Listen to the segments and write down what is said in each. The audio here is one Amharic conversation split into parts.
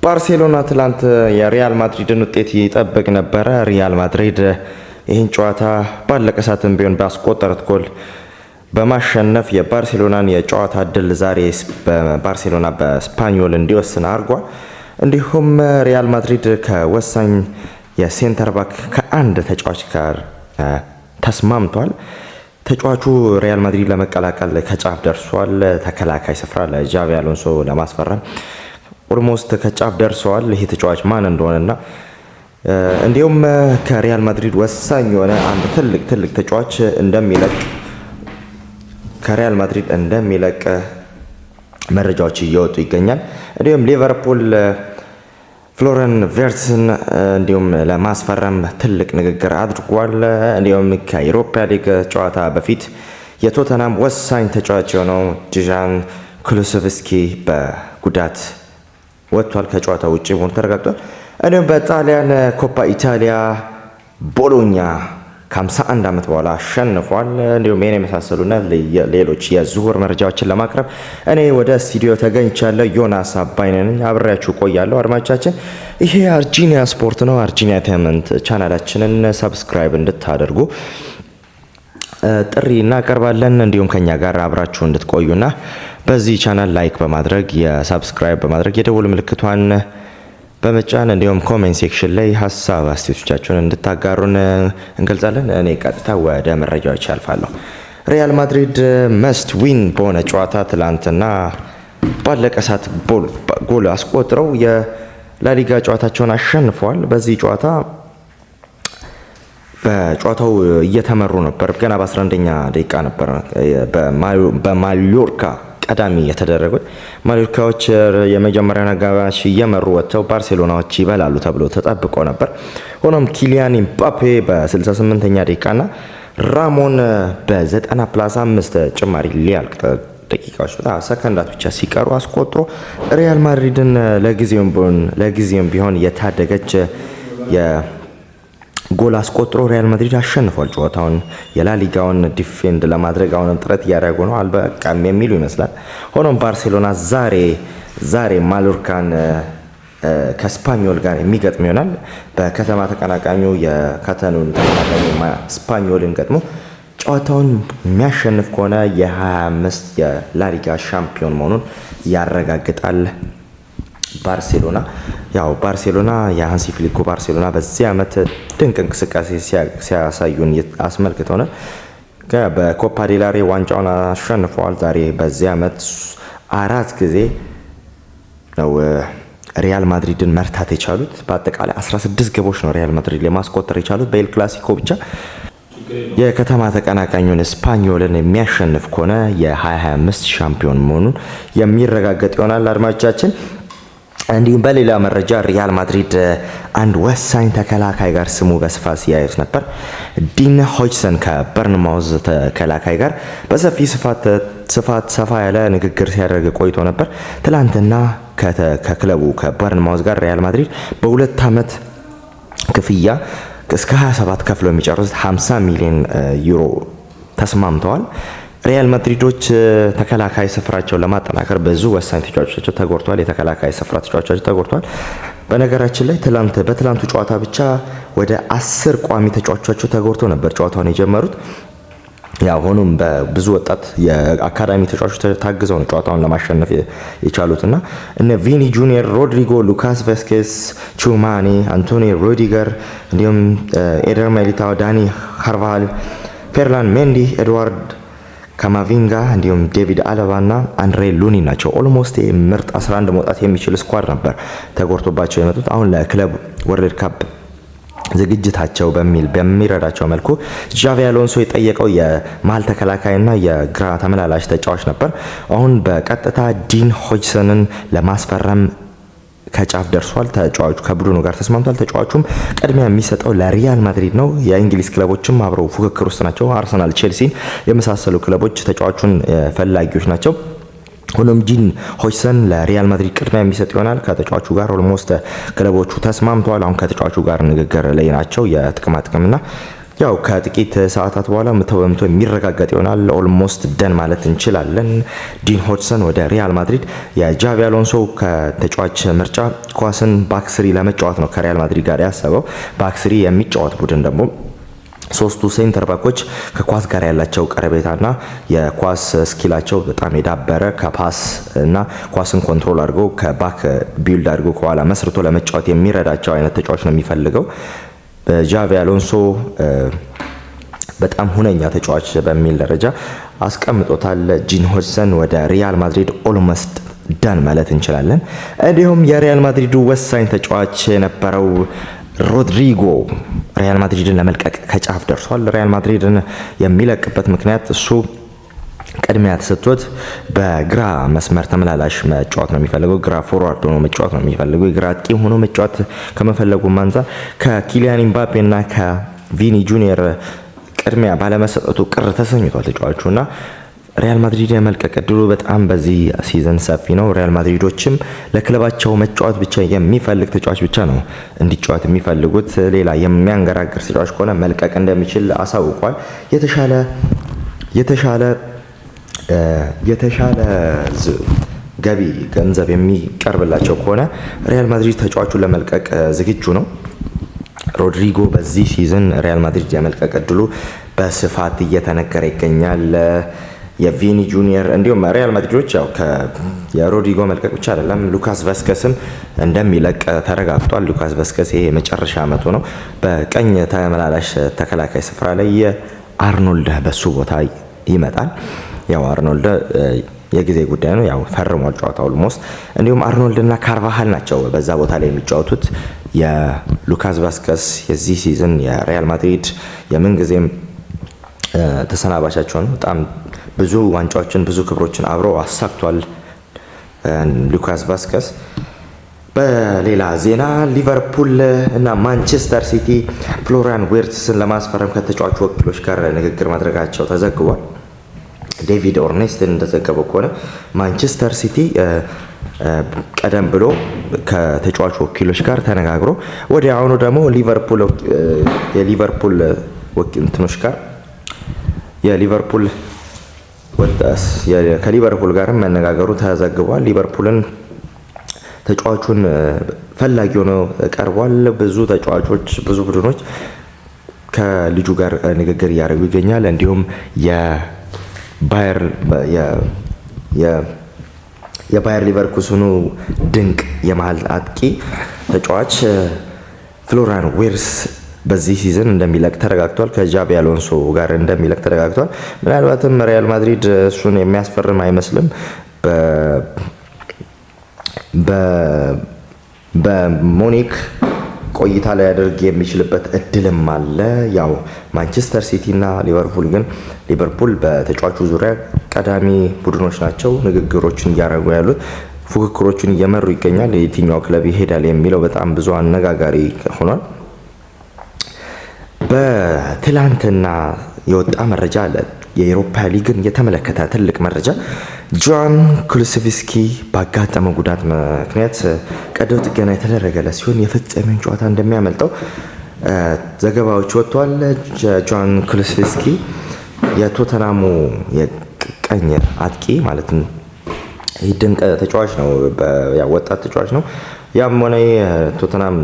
ባርሴሎና ትላንት የሪያል ማድሪድን ውጤት ይጠብቅ ነበረ። ሪያል ማድሪድ ይህን ጨዋታ ባለቀ ሰዓትም ቢሆን ባስቆጠሩት ጎል በማሸነፍ የባርሴሎናን የጨዋታ ድል ዛሬ ባርሴሎና በስፓኞል እንዲወስን አድርጓል። እንዲሁም ሪያል ማድሪድ ከወሳኝ የሴንተር ባክ ከአንድ ተጫዋች ጋር ተስማምቷል። ተጫዋቹ ሪያል ማድሪድ ለመቀላቀል ከጫፍ ደርሷል። ተከላካይ ስፍራ ለጃቪ አሎንሶ ለማስፈረም ኦልሞስት ከጫፍ ደርሰዋል። ይሄ ተጫዋች ማን እንደሆነና እንዲሁም ከሪያል ማድሪድ ወሳኝ የሆነ አንድ ትልቅ ተጫዋች ከሪያል ማድሪድ እንደሚለቅ መረጃዎች እየወጡ ይገኛል። እንዲሁም ሊቨርፑል ፍሎረን ቨርትስን እንዲሁም ለማስፈረም ትልቅ ንግግር አድርጓል። እንዲሁም ከዩሮፓ ሊግ ጨዋታ በፊት የቶተናም ወሳኝ ተጫዋች የሆነው ዲዣን ኩሉሴቭስኪ በጉዳት ወጥቷል። ከጨዋታ ውጪ መሆኑ ተረጋግጧል። እንዲሁም በጣሊያን ኮፓ ኢታሊያ ቦሎኛ ከ51 ዓመት በኋላ አሸንፏል። እንዲሁም ይህን የመሳሰሉና ሌሎች የዝውውር መረጃዎችን ለማቅረብ እኔ ወደ ስቱዲዮ ተገኝቻለሁ። ዮናስ አባይነን አብሬያችሁ ቆያለሁ። አድማጮቻችን፣ ይሄ አርጂኒያ ስፖርት ነው። አርጂኒያ ኢንተርቴይንመንት ቻናላችንን ሰብስክራይብ እንድታደርጉ ጥሪ እናቀርባለን። እንዲሁም ከኛ ጋር አብራችሁ እንድትቆዩና በዚህ ቻናል ላይክ በማድረግ የሰብስክራይብ በማድረግ የደወል ምልክቷን በመጫን እንዲሁም ኮሜንት ሴክሽን ላይ ሀሳብ አስተያየቶቻችሁን እንድታጋሩን እንገልጻለን። እኔ ቀጥታ ወደ መረጃዎች አልፋለሁ። ሪያል ማድሪድ መስት ዊን በሆነ ጨዋታ ትላንትና ባለቀ ሰዓት ጎል አስቆጥረው የላሊጋ ጨዋታቸውን አሸንፈዋል። በዚህ ጨዋታ በጨዋታው እየተመሩ ነበር። ገና በ11ኛ ደቂቃ ነበር በማዮርካ ቀዳሚ የተደረጉት። ማዮርካዎች የመጀመሪያውን አጋማሽ እየመሩ ወጥተው ባርሴሎናዎች ይበላሉ ተብሎ ተጠብቆ ነበር። ሆኖም ኪሊያን ኤምባፔ በ68ኛ ደቂቃና ራሞን በ90+5 ጭማሪ ሊያልቅ ደቂቃዎች ሰከንዳት ብቻ ሲቀሩ አስቆጥሮ ሪያል ማድሪድን ለጊዜውም ቢሆን የታደገች ጎል አስቆጥሮ ሪያል ማድሪድ አሸንፏል። ጨዋታውን የላሊጋውን ዲፌንድ ለማድረግ አሁንም ጥረት እያደረጉ ነው። አልበቃም የሚሉ ይመስላል። ሆኖም ባርሴሎና ዛሬ ማዮርካን ከስፓኞል ጋር የሚገጥም ይሆናል። በከተማ ተቀናቃኙ ስፓኞልን ገጥሞ ጨዋታውን የሚያሸንፍ ከሆነ የ25 የላሊጋ ሻምፒዮን መሆኑን ያረጋግጣል። ባርሴሎና የሃንሲ ፍሊክ ባርሴሎና በዚህ ዓመት ድንቅ እንቅስቃሴ ሲያሳዩን አስመልክተውናል። በኮፓ ዴላሬ ዋንጫውን አሸንፈዋል። ዛሬ በዚህ ዓመት 4 ጊዜ ነው ሪያል ማድሪድን መርታት የቻሉት። በአጠቃላይ 16 ግቦች ነው ሪያል ማድሪድ ለማስቆጠር የቻሉት። በኤል ክላሲኮ ብቻ የከተማ ተቀናቃኙን ስፓኞልን የሚያሸንፍ ከሆነ የ2025 ሻምፒዮን መሆኑን የሚረጋገጥ ይሆናል። አድማጮቻችን፣ እንዲሁም በሌላ መረጃ ሪያል ማድሪድ አንድ ወሳኝ ተከላካይ ጋር ስሙ በስፋት ሲያዩት ነበር። ዲን ሆጅሰን ከበርንማውዝ ተከላካይ ጋር ሰፋ ያለ ንግግር ሲያደርግ ቆይቶ ነበር። ትላንትና ከክለቡ ከበርንማውዝ ጋር ሪያል ማድሪድ በ2 ዓመት ክፍያ እስከ 27 ከፍሎ የሚጨርሱት 50 ሚሊዮን ዩሮ ተስማምተዋል። ሪያል ማድሪዶች ተከላካይ ስፍራቸውን ለማጠናከር ብዙ ወሳኝ ተጫዋቾቻቸው ተጎድተዋል። የተከላካይ ስፍራ ተጫዋቾቻቸው ተጎድተዋል። በነገራችን ላይ በትላንቱ ጨዋታ ብቻ ወደ 10 ቋሚ ተጫዋቾቻቸው ተጎድተው ነበር ጨዋታውን የጀመሩት። ሆኖም በብዙ ወጣት የአካዳሚ ተጫዋቾች ታግዘው ነው ጨዋታውን ለማሸነፍ የቻሉትና እነ ቪኒ ጁኒየር፣ ሮድሪጎ፣ ሉካስ ቫስኬዝ፣ ቹማኒ፣ አንቶኒ ሩዲገር እንዲሁም ኤደር ሚሊታኦ፣ ዳኒ ካርቫሃል፣ ፌርላን ሜንዲ፣ ኤድዋርድ ካማቪንጋ እንዲሁም ዴቪድ አለባና አንድሬ ሉኒ ናቸው። ኦልሞስት ምርጥ 11 መውጣት የሚችል ስኳድ ነበር ተጎድቶባቸው የመጡት። አሁን ለክለብ ወርልድ ካፕ ዝግጅታቸው በሚረዳቸው መልኩ ጃቪ አሎንሶ የጠየቀው የመሀል ተከላካይና የግራ ተመላላሽ ተጫዋች ነበር። አሁን በቀጥታ ዲን ሆጅሰንን ለማስፈረም ከጫፍ ደርሷል። ተጫዋቹ ከቡድኑ ጋር ተስማምቷል። ተጫዋቹም ቅድሚያ የሚሰጠው ለሪያል ማድሪድ ነው። የእንግሊዝ ክለቦችም አብረው ፉክክር ውስጥ ናቸው። አርሰናል፣ ቼልሲን የመሳሰሉ ክለቦች ተጫዋቹን ፈላጊዎች ናቸው። ሆኖም ዲን ሆጅሰን ለሪያል ማድሪድ ቅድሚያ የሚሰጥ ይሆናል። ከተጫዋቹ ጋር ኦልሞስት ክለቦቹ ተስማምተዋል። አሁን ከተጫዋቹ ጋር ንግግር ላይ ናቸው። የጥቅማ ጥቅምና ያው ከጥቂት ሰዓታት በኋላ መቶ በመቶ የሚረጋገጥ ይሆናል። ኦልሞስት ደን ማለት እንችላለን። ዲን ሆድሰን ወደ ሪያል ማድሪድ። የጃቪ አሎንሶ ከተጫዋች ምርጫ ኳስን ባክስሪ ለመጫወት ነው ከሪያል ማድሪድ ጋር ያሰበው። ባክስሪ የሚጫወት ቡድን ደግሞ ሶስቱ ሴንተር ባኮች ከኳስ ጋር ያላቸው ቀረቤታና የኳስ ስኪላቸው በጣም የዳበረ ከፓስ እና ኳስን ኮንትሮል አድርጎ ከባክ ቢልድ አድርጎ ከኋላ መስርቶ ለመጫወት የሚረዳቸው አይነት ተጫዋች ነው የሚፈልገው። ጃቪ አሎንሶ በጣም ሁነኛ ተጫዋች በሚል ደረጃ አስቀምጦታል። ዲን ሆድሰን ወደ ሪያል ማድሪድ ኦልሞስት ዳን ማለት እንችላለን። እንዲሁም የሪያል ማድሪዱ ወሳኝ ተጫዋች የነበረው ሮድሪጎ ሪያል ማድሪድን ለመልቀቅ ከጫፍ ደርሷል። ሪያል ማድሪድን የሚለቅበት ምክንያት እሱ ቅድሚያ ተሰጥቶት በግራ መስመር ተመላላሽ መጫወት ነው የሚፈልገው። ግራ ፎርዋርድ ሆኖ መጫወት ነው የሚፈልገው። የግራ አጥቂ ሆኖ መጫወት ከመፈለጉ አንፃር ከኪሊያን ኢምባፔ እና ከቪኒ ጁኒየር ቅድሚያ ባለመሰጠቱ ቅር ተሰኝቷል ተጫዋቹና ሪያል ማድሪድ የመልቀቅ እድሉ በጣም በዚህ ሲዝን ሰፊ ነው። ሪያል ማድሪዶችም ለክለባቸው መጫወት ብቻ የሚፈልግ ተጫዋች ብቻ ነው እንዲጫወት የሚፈልጉት። ሌላ የሚያንገራግር ተጫዋች ከሆነ መልቀቅ እንደሚችል አሳውቋል። የተሻለ ገቢ ገንዘብ የሚቀርብላቸው ከሆነ ሪያል ማድሪድ ተጫዋቹን ለመልቀቅ ዝግጁ ነው። ሮድሪጎ በዚህ ሲዝን ሪያል ማድሪድ የመልቀቅ እድሉ በስፋት እየተነገረ ይገኛል። የቪኒ ጁኒየር እንዲሁም ሪያል ማድሪዶች ያው የሮድሪጎ መልቀቅ ብቻ አይደለም ሉካስ ቫስኬስም እንደሚለቅ ተረጋግጧል። ሉካስ ቫስኬስ ይሄ መጨረሻ አመቱ ነው። በቀኝ ተመላላሽ ተከላካይ ስፍራ ላይ አርኖልድ በሱ ቦታ ይመጣል። ያው አርኖልድ የጊዜ ጉዳይ ነው። ያው ፈርሟል ጨዋታ ኦልሞስት። እንዲሁም አርኖልድ እና ካርቫሃል ናቸው በዛ ቦታ ላይ የሚጫወቱት። የሉካስ ቫስኬስ የዚህ ሲዝን የሪያል ማድሪድ የምንጊዜም ተሰናባሻቸው ነው። በጣም ብዙ ዋንጫዎችን ብዙ ክብሮችን አብሮ አሳክቷል ሉካስ ቫስኬስ። በሌላ ዜና ሊቨርፑል እና ማንቸስተር ሲቲ ፍሎሪያን ዊርትስን ለማስፈረም ከተጫዋቹ ወኪሎች ጋር ንግግር ማድረጋቸው ተዘግቧል። ዴቪድ ኦርኔስትን እንደዘገበው ከሆነ ማንቸስተር ሲቲ ቀደም ብሎ ከተጫዋቹ ወኪሎች ጋር ተነጋግሮ ወዲያውኑ ደግሞ ከሊቨርፑል ጋር መነጋገሩ ተዘግቧል። ሊቨርፑልን ተጫዋቹን ፈላጊ ሆኖ ቀርቧል። ብዙ ተጫዋቾች ብዙ ቡድኖች ከልጁ ጋር ንግግር እያደረጉ ይገኛል። እንዲሁም የባየር ሊቨርኩሰኑ ድንቅ የመሃል አጥቂ ተጫዋች ፍሎሪያን ዊርትስ በዚህ ሲዝን እንደሚለቅ ተረጋግቷል። ከጃቪ አሎንሶ ጋር እንደሚለቅ ተረጋግቷል። ምናልባትም ሪያል ማድሪድ እሱን የሚያስፈርም አይመስልም። በሙኒክ ቆይታ ላይ ያደርግ የሚችልበት እድልም አለ። ያው ማንቸስተር ሲቲ እና ሊቨርፑል ግን ሊቨርፑል በተጫዋቹ ዙሪያ ቀዳሚ ቡድኖች ናቸው። ንግግሮችን እያደረጉ ያሉት ፉክክሮችን እየመሩ ይገኛል። የትኛው ክለብ ይሄዳል የሚለው በጣም ብዙ አነጋጋሪ ሆኗል። በትላንትና የወጣ መረጃ አለ። የአውሮፓ ሊግን የተመለከተ ትልቅ መረጃ ጆዋን ኩሉሴቭስኪ ባጋጠመው ጉዳት ምክንያት ቀዶ ጥገና የተደረገለት ሲሆን የፍጻሜውን ጨዋታ እንደሚያመልጠው ዘገባዎች ወጥተዋል። ጆዋን ኩሉሴቭስኪ የቶተናሙ የቀኝ አጥቂ ማለት ነው። ይህ ድንቅ ተጫዋች ነው። ወጣት ተጫዋች ነው። ያም ሆነ ቶተናም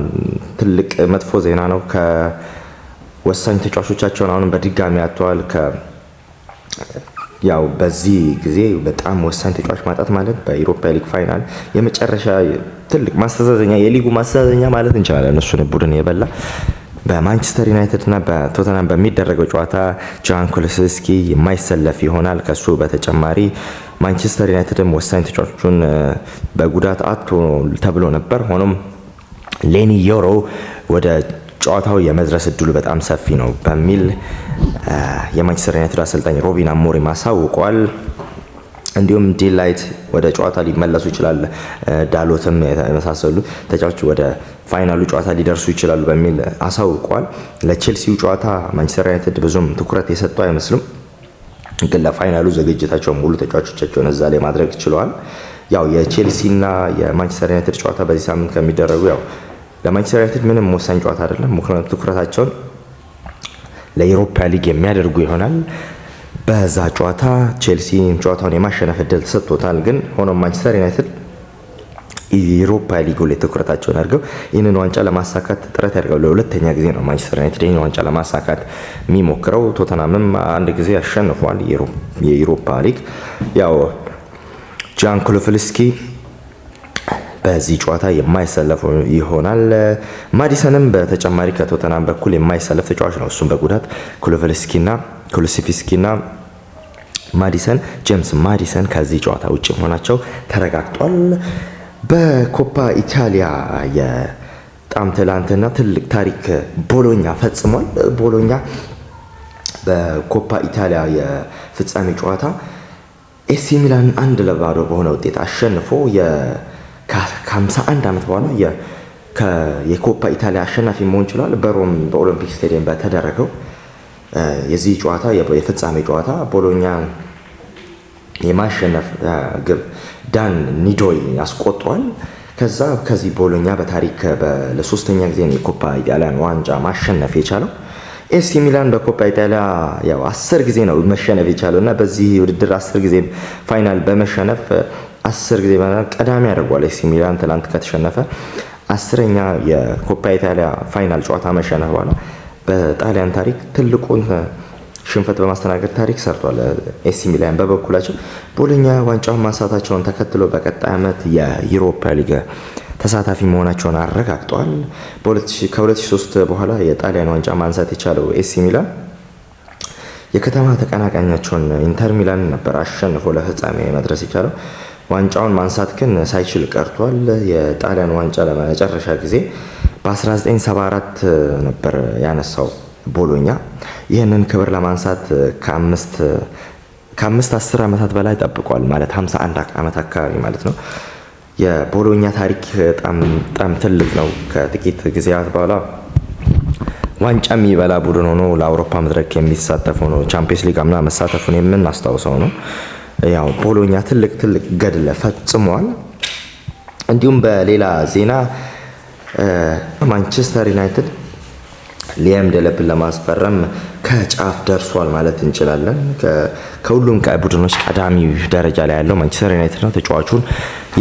ትልቅ መጥፎ ዜና ነው። ከወሳኝ ተጫዋቾቻቸውን አሁንም በድጋሚ አጥተዋል። ያው በዚህ ጊዜ በጣም ወሳኝ ተጫዋች ማጣት ማለት በዩሮፓ ሊግ ፋይናል የመጨረሻ ትልቅ ማስተዛዘኛ የሊጉ ማስተዛዘኛ ማለት እንችላለን። እሱን ቡድን የበላ በማንቸስተር ዩናይትድ እና በቶተናም በሚደረገው ጨዋታ ጆዋን ኩሉሴቭስኪ የማይሰለፍ ይሆናል። ከሱ በተጨማሪ ማንቸስተር ዩናይትድም ወሳኝ ተጫዋቾቹን በጉዳት አጥቶ ተብሎ ነበር። ሆኖም ሌኒ ዮሮ ወደ ጨዋታው የመድረስ እድሉ በጣም ሰፊ ነው በሚል የማንቸስተር ዩናይትድ አሰልጣኝ ሩበን አሞሪም አሳውቋል። እንዲሁም ዲላይት ወደ ጨዋታ ሊመለሱ ይችላል። ዳሎትም የመሳሰሉ ተጫዋቾች ወደ ፋይናሉ ጨዋታ ሊደርሱ ይችላሉ በሚል አሳውቋል። ለቼልሲው ጨዋታ ማንቸስተር ዩናይትድ ብዙም ትኩረት የሰጠው አይመስልም፣ ግን ለፋይናሉ ዝግጅታቸው ሙሉ ተጫዋቾቻቸውን እዛ ላይ ማድረግ ችለዋል። ያው የቼልሲና የማንቸስተር ዩናይትድ ጨዋታ በዚህ ሳምንት ከሚደረጉ ያው ለማንቸስተር ዩናይትድ ምንም ወሳኝ ጨዋታ አይደለም። ምክንያቱም ትኩረታቸውን ለዩሮፓ ሊግ የሚያደርጉ ይሆናል። በዛ ጨዋታ ቼልሲ ጨዋታውን የማሸነፍ እድል ተሰጥቶታል። ግን ሆኖም ማንቸስተር ዩናይትድ ዩሮፓ ሊጉ ላይ ትኩረታቸውን አድርገው ይህንን ዋንጫ ለማሳካት ጥረት ያደርጋሉ። ለሁለተኛ ጊዜ ነው ማንቸስተር ዩናይትድ ይህንን ዋንጫ ለማሳካት የሚሞክረው። ቶተናምም አንድ ጊዜ አሸንፏል የዩሮፓ ሊግ። ያው ጃን ኩሉሴቭስኪ በዚህ ጨዋታ የማይሰለፍ ይሆናል። ማዲሰንም በተጨማሪ ከቶተናም በኩል የማይሰለፍ ተጫዋች ነው። እሱም በጉዳት ኩሉሴቭስኪና ማዲሰን ጄምስ ማዲሰን ከዚህ ጨዋታ ውጭ መሆናቸው ተረጋግጧል። በኮፓ ኢታሊያ የጣም ትላንትና ትልቅ ታሪክ ቦሎኛ ፈጽሟል። ቦሎኛ በኮፓ ኢታሊያ የፍጻሜ ጨዋታ ኤሲ ሚላን 1-0 በሆነ ውጤት አሸንፎ ከ51 ዓመት በኋላ የኮፓ ኢታሊያ አሸናፊ መሆን ችሏል። በሮም በኦሎምፒክ ስቴዲየም በተደረገው የዚህ ጨዋታ የፍጻሜ ጨዋታ ቦሎኛ የማሸነፍ ግብ ዳን ኒዶይ አስቆጥሯል። ከዚህ ቦሎኛ በታሪክ ለሶስተኛ ጊዜ የኮፓ ኢታሊያን ዋንጫ ማሸነፍ የቻለው። ኤሲ ሚላን በኮፓ ኢታሊያ ያው 10 ጊዜ ነው መሸነፍ የቻለው እና በዚህ ውድድር 10 ጊዜ ፋይናል በመሸነፍ 10 ጊዜ ቀዳሚ ያደርጓል። ኤሲ ሚላን ትላንት ከተሸነፈ 10ኛ የኮፓ ኢታሊያ ፋይናል ጨዋታ መሸነፍ በኋላ በጣሊያን ታሪክ ትልቁን ሽንፈት በማስተናገድ ታሪክ ሰርቷል። ኤሲ ሚላን በበኩላቸው ቦሎኛ ዋንጫውን ማንሳታቸውን ተከትሎ በቀጣይ ዓመት የዩሮፓ ሊግ ተሳታፊ መሆናቸውን አረጋግጠዋል። ከ2003 በኋላ የጣሊያን ዋንጫ ማንሳት የቻለው ኤሲ ሚላን የከተማ ተቀናቃኛቸውን ኢንተር ሚላን ነበር አሸንፎ ለፍጻሜ መድረስ የቻለው። ዋንጫውን ማንሳት ግን ሳይችል ቀርቷል። የጣሊያን ዋንጫ ለመጨረሻ ጊዜ በ1974 ነበር ያነሳው ቦሎኛ። ይህንን ክብር ለማንሳት ከ5-10 ዓመታት በላይ ጠብቋል። ማለት 51 ዓመት አካባቢ ማለት ነው። የቦሎኛ ታሪክ በጣም ትልቅ ነው። ከጥቂት ጊዜያት በኋላ ዋንጫ የሚበላ ቡድን ሆኖ ለአውሮፓ መድረክ የሚሳተፍ ሆኖ ቻምፒየንስ ሊግ አምና መሳተፉን የምናስታውሰው ነው። ያው ቦሎኛ ትልቅ ገድል ፈጽሟል። እንዲሁም በሌላ ዜና ማንቸስተር ዩናይትድ ሊያም ዴላፕን ለማስፈረም ከጫፍ ደርሷል ማለት እንችላለን። ከሁሉም ቡድኖች ቀዳሚ ደረጃ ላይ ያለው ማንቸስተር ዩናይትድ ነው። ተጫዋቹን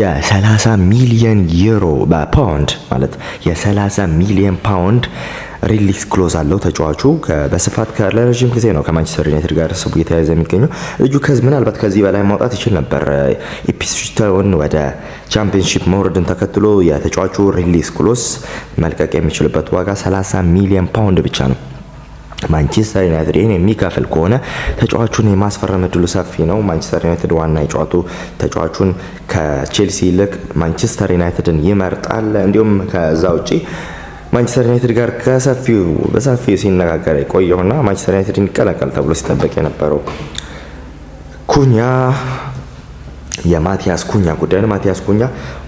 የ30 ሚሊዮን ዩሮ በፓውንድ ማለት የ30 ሚሊዮን ፓውንድ ሪሊስ ክሎዝ አለው። ተጫዋቹ በስፋት ለረጅም ጊዜ ነው ከማንቸስተር ዩናይትድ ጋር ስቡ እየተያዘ የሚገኘው። ልጁ ምናልባት ከዚህ በላይ ማውጣት ይችል ነበር። ኢፕስዊችን ወደ ቻምፒየንሺፕ መውረድን ተከትሎ የተጫዋቹ ሪሊስ ክሎዝ መልቀቅ የሚችልበት ዋጋ 30 ሚሊዮን ፓውንድ ብቻ ነው። ማንቸስተር ዩናይትድ ይህን የሚከፍል ከሆነ ተጫዋቹን የማስፈረም እድሉ ሰፊ ነው። ማንቸስተር ዩናይትድ ዋና የጨዋቱ ተጫዋቹን ከቼልሲ ይልቅ ማንቸስተር ዩናይትድን ይመርጣል። እንዲሁም ከዛ ውጪ ማንቸስተር ዩናይትድ ጋር በሰፊው ሲነጋገር የቆየውና ማንቸስተር ዩናይትድን ይቀላቀል ተብሎ ሲጠበቅ የነበረው ኩኛ የማቲያስ ኩኛ ጉዳይ ነው። ማቲያስ ኩኛ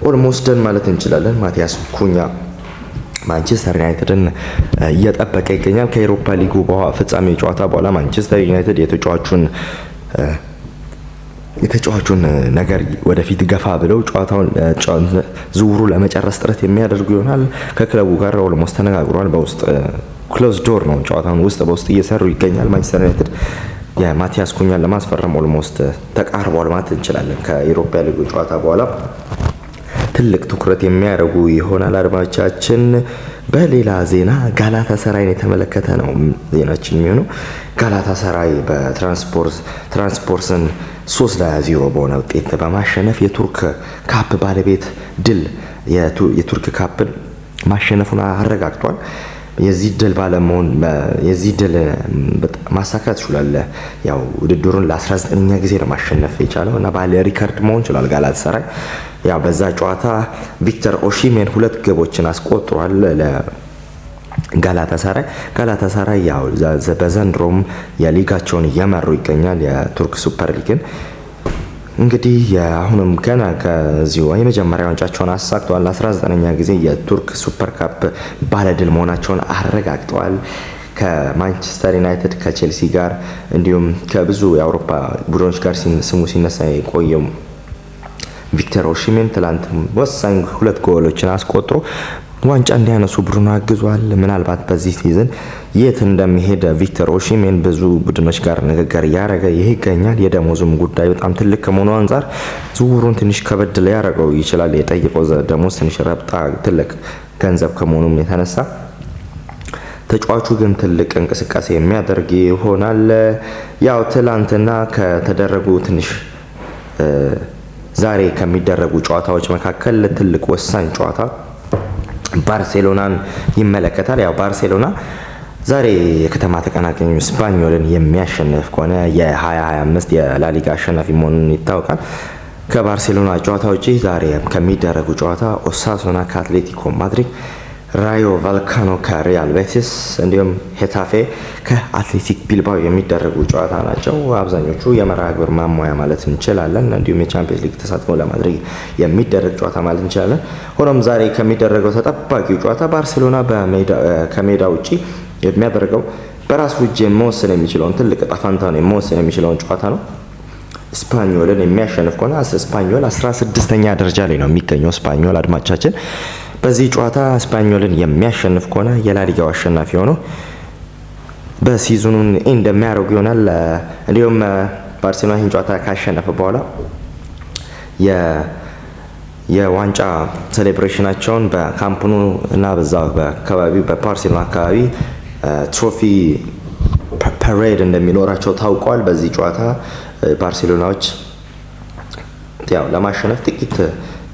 ኦልሞስት ደን ማለት እንችላለን። ማቲያስ ኩኛ ማንቸስተር ዩናይትድን እየጠበቀ ይገኛል። ከዩሮፓ ሊጉ ፍጻሜ ጨዋታ በኋላ ማንቸስተር ዩናይትድ የተጫዋቹን ነገር ወደፊት ገፋ ብለው ጨዋታውን ዝውውሩ ለመጨረስ ጥረት የሚያደርጉ ይሆናል። ከክለቡ ጋር ኦልሞስት ተነጋግሯል። በውስጥ ክሎዝ ዶር ነው ጨዋታውን በውስጥ እየሰሩ ይገኛል። ማንቸስተር ዩናይትድ የማቲያስ ኩኛን ለማስፈረም ኦልሞስት ተቃርቧል ማለት እንችላለን። ከዩሮፓ ሊጉ ጨዋታ በኋላ ትልቅ ትኩረት የሚያደርጉ ይሆናል። አድማጮቻችን በሌላ ዜና ጋላታሳራይን የተመለከተ ነው ዜናችን የሚሆነው። ጋላታሳራይ በትራንስፖርስን 3-0 በሆነ ውጤት በማሸነፍ የቱርክ ካፕ ባለቤት የቱርክ ካፕን ማሸነፉን አረጋግጧል። የዚህ ድል ማሳካት ይችላል። ያው ውድድሩን ለ19ኛ ጊዜ ነው ማሸነፍ የቻለው እና ባለ ሪከርድ መሆን ይችላል ጋላታሳራይ። ያው በዛ ጨዋታ ቪክተር ኦሺሜን 2 ግቦችን አስቆጥሯል ጋላታሳራይ ያው በዘንድሮም የሊጋቸውን እየመሩ ይገኛል። የቱርክ ሱፐር ሊግን እንግዲህ አሁንም ገና ከዚሁ የመጀመሪያ ዋንጫቸውን አሳክተዋል። 19ኛ ጊዜ የቱርክ ሱፐር ካፕ ባለድል መሆናቸውን አረጋግጠዋል። ከማንቸስተር ዩናይትድ ከቼልሲ ጋር እንዲሁም ከብዙ የአውሮፓ ቡድኖች ጋር ስሙ ሲነሳ የቆየው ቪክተር ኦሺሜን ትላንት ወሳኝ 2 ጎሎችን አስቆጥሮ ዋንጫ እንዲያነሱ ቡድኑ አግዟል። ምናልባት በዚህ ሲዝን የት እንደሚሄድ ቪክተር ኦሺሜን ብዙ ቡድኖች ጋር ንግግር እያደረገ ይገኛል። የደሞዙም ጉዳይ በጣም ትልቅ ከመሆኑ አንጻር ዝውውሩን ትንሽ ከበድ ሊያደርገው ይችላል። የጠየቀው ደሞዝ ትንሽ ረብጣ ትልቅ ገንዘብ ከመሆኑም የተነሳ ተጫዋቹ ግን ትልቅ እንቅስቃሴ የሚያደርግ ይሆናል። ያው ትላንትና ከተደረጉ ትንሽ ዛሬ ከሚደረጉ ጨዋታዎች መካከል ትልቅ ወሳኝ ጨዋታ ባርሴሎናን ይመለከታል። ያው ባርሴሎና ዛሬ የከተማ ተቀናቃኙ ስፓኞልን የሚያሸንፍ ከሆነ የ2025 የላሊጋ አሸናፊ መሆኑን ይታወቃል። ከባርሴሎና ጨዋታ ውጪ ዛሬ ከሚደረጉ ጨዋታ ኦሳሱና ከአትሌቲኮ ማድሪድ፣ ራዮ ቫልካኖ ከሪያል ቤቲስ እንዲሁም ሄታፌ ከአትሌቲክ ቢልባኦ የሚደረጉ ጨዋታ ናቸው። አብዛኞቹ የመርሃ ግብር ማሟያ ማለት እንችላለን። እንዲሁም የቻምፒየንስ ሊግ ተሳትፎ ለማድረግ የሚደረግ ጨዋታ ማለት እንችላለን። ሆኖም ዛሬ ከሚደረገው ተጠባቂው ጨዋታ ባርሴሎና ከሜዳ ውጪ የሚያደርገው በራሱ እጅ መወሰን የሚችለውን ትልቅ ዕጣ ፈንታውን መወሰን የሚችለውን ጨዋታ ነው። ስፓኞልን የሚያሸንፍ ከሆነ ስፓኞል 16ኛ ደረጃ ላይ ነው የሚገኘው። ስፓኞል አድማቻችን በዚህ ጨዋታ ስፓኞልን የሚያሸንፍ ከሆነ የላሊጋው አሸናፊ ሆኖ በሲዝኑን እንደሚያደርጉ ይሆናል። እንዲሁም ባርሴሎና ይህን ጨዋታ ካሸነፈ በኋላ የዋንጫ ሴሌብሬሽናቸውን በካምፕኑ እና በዛ በአካባቢ በባርሴሎና አካባቢ ትሮፊ ፓሬድ እንደሚኖራቸው ታውቋል። በዚህ ጨዋታ ባርሴሎናዎች ያው ለማሸነፍ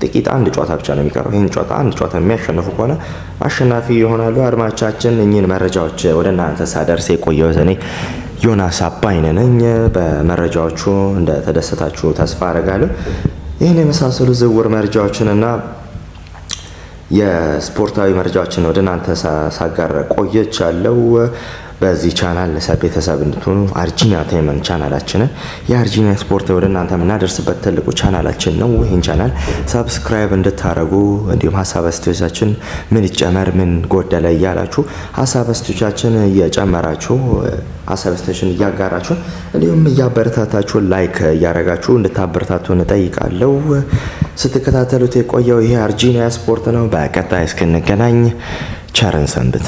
ጥቂት አንድ ጨዋታ ብቻ ነው የሚቀረው። ይህን ጨዋታ አንድ ጨዋታ የሚያሸንፉ ከሆነ አሸናፊ ይሆናሉ። አድማቻችን እኚህን መረጃዎች ወደ እናንተ ሳደርስ የቆየሁት እኔ ዮናስ አባይነ ነኝ። በመረጃዎቹ እንደተደሰታችሁ ተስፋ አደርጋለሁ። ይህን የመሳሰሉ ዝውውር መረጃዎችንና የስፖርታዊ መረጃዎችን ወደ እናንተ ሳጋራ ቆይቻለሁ። በዚህ ቻናል ቤተሰብ እንድትሆኑ አርጂኒያ ቴመን ቻናላችንን የአርጂኒያ ስፖርት ወደ እናንተ የምናደርስበት ትልቁ ቻናላችን ነው። ይህን ቻናል ሰብስክራይብ እንድታደርጉ እንዲሁም ሀሳብ አስተያየታችን ምን ይጨመር ምን ጎደለ እያላችሁ ሀሳብ አስተያየታችን እየጨመራችሁ ሀሳብ አስተያየታችን እያጋራችሁ እንዲሁም እያበረታታችሁ ላይክ እያደረጋችሁ እንድታበረታቱን እጠይቃለሁ። ስትከታተሉት የቆየው ይሄ አርጂኒያ ስፖርት ነው። በቀጣይ እስክንገናኝ ቸርን ሰንብት።